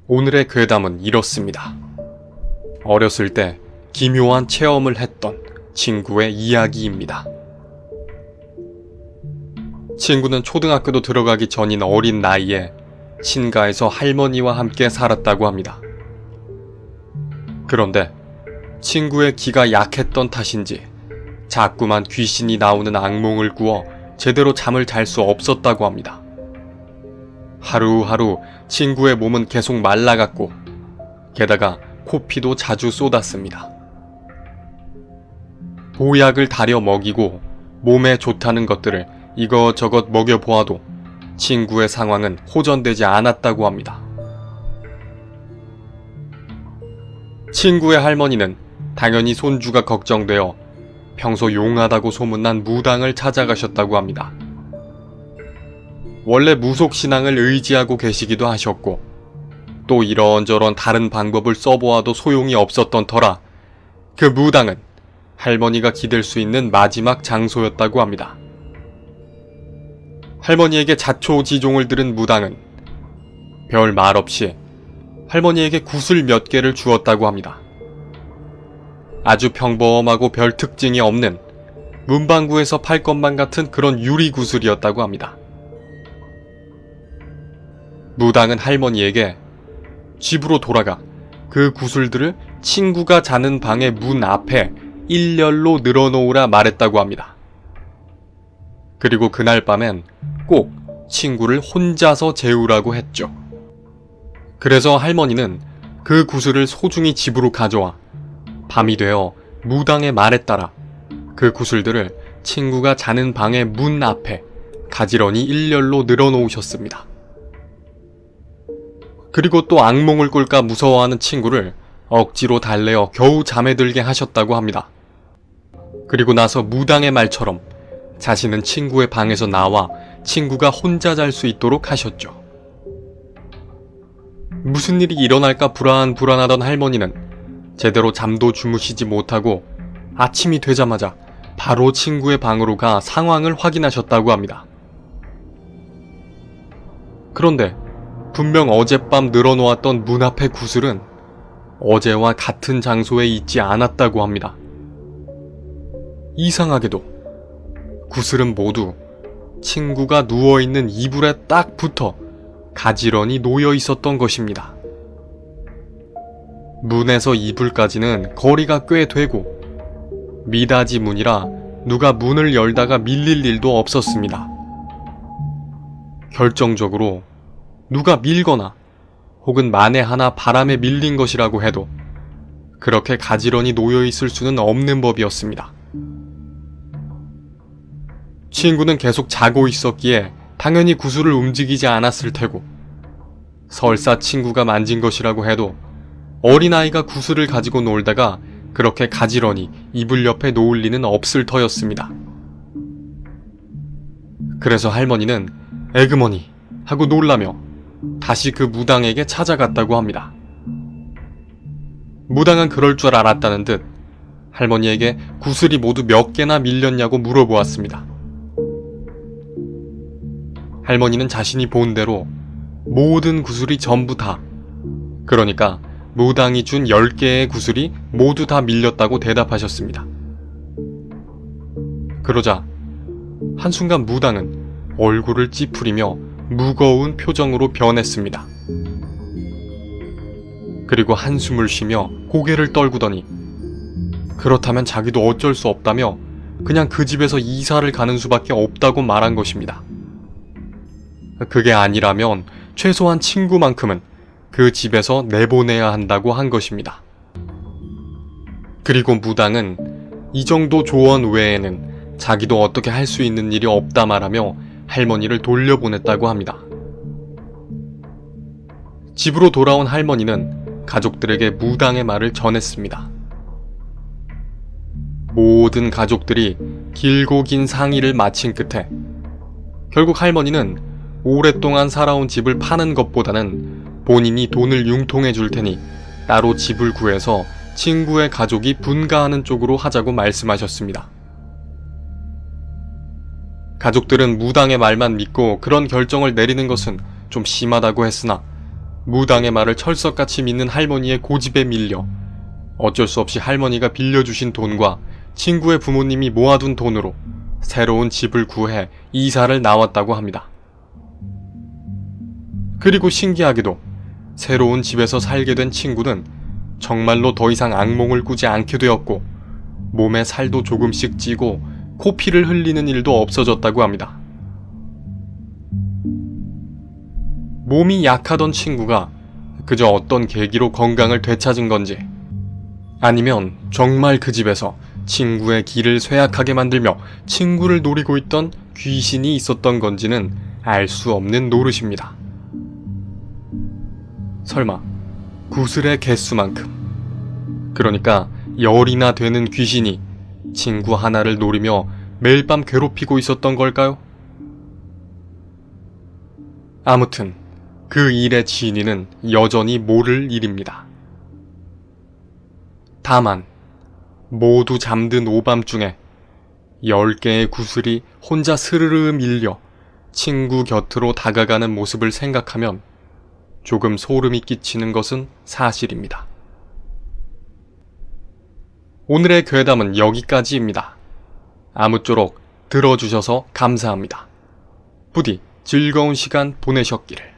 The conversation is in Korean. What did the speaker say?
오늘의 괴담은 이렇습니다. 어렸을 때 기묘한 체험을 했던 친구의 이야기입니다. 친구는 초등학교도 들어가기 전인 어린 나이에 친가에서 할머니와 함께 살았다고 합니다. 그런데 친구의 기가 약했던 탓인지 자꾸만 귀신이 나오는 악몽을 꾸어 제대로 잠을 잘 수 없었다고 합니다. 하루하루 친구의 몸은 계속 말라갔고 게다가 코피도 자주 쏟았습니다. 보약을 다려 먹이고 몸에 좋다는 것들을 이것저것 먹여보아도 친구의 상황은 호전되지 않았다고 합니다. 친구의 할머니는 당연히 손주가 걱정되어 평소 용하다고 소문난 무당을 찾아가셨다고 합니다. 원래 무속신앙을 의지하고 계시기도 하셨고 또 이런저런 다른 방법을 써보아도 소용이 없었던 터라 그 무당은 할머니가 기댈 수 있는 마지막 장소였다고 합니다. 할머니에게 자초지종을 들은 무당은 별 말 없이 할머니에게 구슬 몇 개를 주었다고 합니다. 아주 평범하고 별 특징이 없는 문방구에서 팔 것만 같은 그런 유리 구슬이었다고 합니다. 무당은 할머니에게 집으로 돌아가 그 구슬들을 친구가 자는 방의 문 앞에 일렬로 늘어놓으라 말했다고 합니다. 그리고 그날 밤엔 꼭 친구를 혼자서 재우라고 했죠. 그래서 할머니는 그 구슬을 소중히 집으로 가져와 밤이 되어 무당의 말에 따라 그 구슬들을 친구가 자는 방의 문 앞에 가지런히 일렬로 늘어놓으셨습니다. 그리고 또 악몽을 꿀까 무서워하는 친구를 억지로 달래어 겨우 잠에 들게 하셨다고 합니다. 그리고 나서 무당의 말처럼 자신은 친구의 방에서 나와 친구가 혼자 잘 수 있도록 하셨죠. 무슨 일이 일어날까 불안하던 할머니는 제대로 잠도 주무시지 못하고 아침이 되자마자 바로 친구의 방으로 가 상황을 확인하셨다고 합니다. 그런데 분명 어젯밤 늘어놓았던 문 앞의 구슬은 어제와 같은 장소에 있지 않았다고 합니다. 이상하게도 구슬은 모두 친구가 누워있는 이불에 딱 붙어 가지런히 놓여 있었던 것입니다. 문에서 이불까지는 거리가 꽤 되고 미닫이 문이라 누가 문을 열다가 밀릴 일도 없었습니다. 결정적으로 누가 밀거나 혹은 만에 하나 바람에 밀린 것이라고 해도 그렇게 가지런히 놓여 있을 수는 없는 법이었습니다. 친구는 계속 자고 있었기에 당연히 구슬을 움직이지 않았을 테고 설사 친구가 만진 것이라고 해도 어린아이가 구슬을 가지고 놀다가 그렇게 가지런히 이불 옆에 놓을 리는 없을 터였습니다. 그래서 할머니는 에그머니 하고 놀라며 다시 그 무당에게 찾아갔다고 합니다. 무당은 그럴 줄 알았다는 듯 할머니에게 구슬이 모두 몇 개나 밀렸냐고 물어보았습니다. 할머니는 자신이 본 대로 모든 구슬이 전부 다, 그러니까 무당이 준 10개의 구슬이 모두 다 밀렸다고 대답하셨습니다. 그러자 한순간 무당은 얼굴을 찌푸리며 무거운 표정으로 변했습니다. 그리고 한숨을 쉬며 고개를 떨구더니 그렇다면 자기도 어쩔 수 없다며 그냥 그 집에서 이사를 가는 수밖에 없다고 말한 것입니다. 그게 아니라면 최소한 친구만큼은 그 집에서 내보내야 한다고 한 것입니다. 그리고 무당은 이 정도 조언 외에는 자기도 어떻게 할 수 있는 일이 없다 말하며 할머니를 돌려보냈다고 합니다. 집으로 돌아온 할머니는 가족들에게 무당의 말을 전했습니다. 모든 가족들이 길고 긴 상의를 마친 끝에 결국 할머니는 오랫동안 살아온 집을 파는 것보다는 본인이 돈을 융통해 줄 테니 따로 집을 구해서 친구의 가족이 분가하는 쪽으로 하자고 말씀하셨습니다. 가족들은 무당의 말만 믿고 그런 결정을 내리는 것은 좀 심하다고 했으나 무당의 말을 철석같이 믿는 할머니의 고집에 밀려 어쩔 수 없이 할머니가 빌려주신 돈과 친구의 부모님이 모아둔 돈으로 새로운 집을 구해 이사를 나왔다고 합니다. 그리고 신기하게도 새로운 집에서 살게 된 친구는 정말로 더 이상 악몽을 꾸지 않게 되었고 몸에 살도 조금씩 찌고 코피를 흘리는 일도 없어졌다고 합니다. 몸이 약하던 친구가 그저 어떤 계기로 건강을 되찾은 건지 아니면 정말 그 집에서 친구의 길을 쇠약하게 만들며 친구를 노리고 있던 귀신이 있었던 건지는 알 수 없는 노릇입니다. 설마 구슬의 개수만큼, 그러니까 열이나 되는 귀신이 친구 하나를 노리며 매일 밤 괴롭히고 있었던 걸까요? 아무튼 그 일의 진위는 여전히 모를 일입니다. 다만 모두 잠든 오밤중에 10개의 구슬이 혼자 스르르 밀려 친구 곁으로 다가가는 모습을 생각하면 조금 소름이 끼치는 것은 사실입니다. 오늘의 괴담은 여기까지입니다. 아무쪼록 들어주셔서 감사합니다. 부디 즐거운 시간 보내셨기를.